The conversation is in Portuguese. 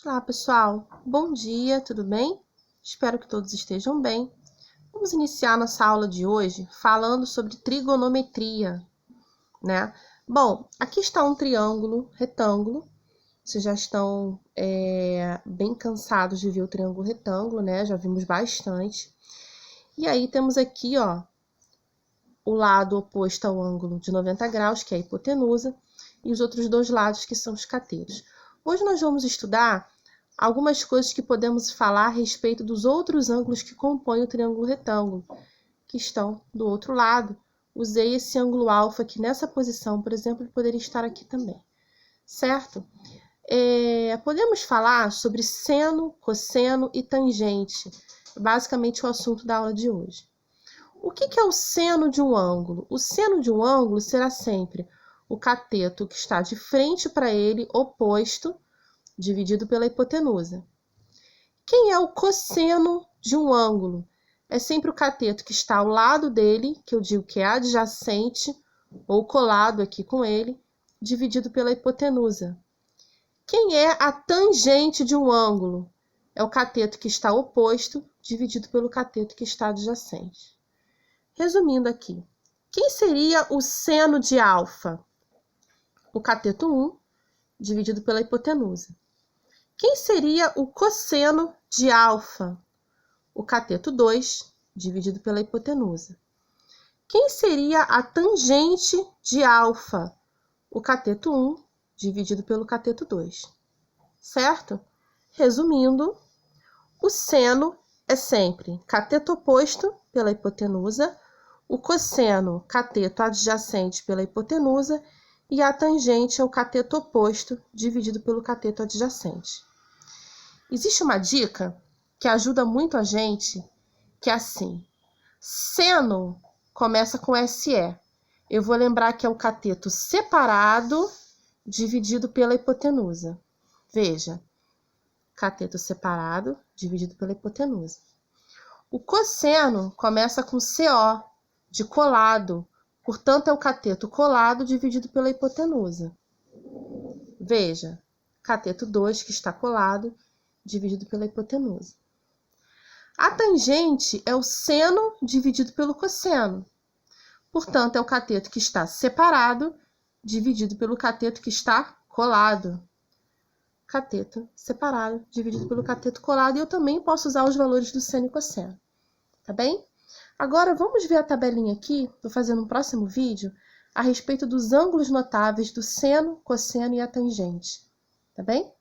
Olá, pessoal. Bom dia, tudo bem? Espero que todos estejam bem. Vamos iniciar nossa aula de hoje falando sobre trigonometria, né? Bom, aqui está um triângulo retângulo. Vocês já estão bem cansados de ver o triângulo retângulo, né? Já vimos bastante. E aí temos aqui, ó, o lado oposto ao ângulo de 90 graus, que é a hipotenusa, e os outros dois lados, que são os catetos. Hoje nós vamos estudar algumas coisas que podemos falar a respeito dos outros ângulos que compõem o triângulo retângulo, que estão do outro lado. Usei esse ângulo alfa aqui nessa posição, por exemplo, e poderia estar aqui também, certo? Podemos falar sobre seno, cosseno e tangente, basicamente o assunto da aula de hoje. O que é o seno de um ângulo? O seno de um ângulo será sempre o cateto que está de frente para ele, oposto, dividido pela hipotenusa. Quem é o cosseno de um ângulo? É sempre o cateto que está ao lado dele, que eu digo que é adjacente, ou colado aqui com ele, dividido pela hipotenusa. Quem é a tangente de um ângulo? É o cateto que está oposto, dividido pelo cateto que está adjacente. Resumindo aqui, quem seria o seno de alfa? O cateto 1, dividido pela hipotenusa. Quem seria o cosseno de alfa? O cateto 2, dividido pela hipotenusa. Quem seria a tangente de alfa? O cateto 1, dividido pelo cateto 2. Certo? Resumindo, o seno é sempre cateto oposto pela hipotenusa, o cosseno, cateto adjacente pela hipotenusa, e a tangente é o cateto oposto dividido pelo cateto adjacente. Existe uma dica que ajuda muito a gente, que é assim: seno começa com SE. Eu vou lembrar que é o cateto separado dividido pela hipotenusa. Veja, cateto separado dividido pela hipotenusa. O cosseno começa com CO, de colado, portanto é o cateto colado dividido pela hipotenusa. Veja, cateto 2 que está colado, dividido pela hipotenusa. A tangente é o seno dividido pelo cosseno. Portanto, é o cateto que está separado, dividido pelo cateto que está colado. Cateto separado, dividido pelo cateto colado. E eu também posso usar os valores do seno e cosseno. Tá bem? Agora, vamos ver a tabelinha aqui, vou fazer no próximo vídeo, a respeito dos ângulos notáveis do seno, cosseno e a tangente. Tá bem?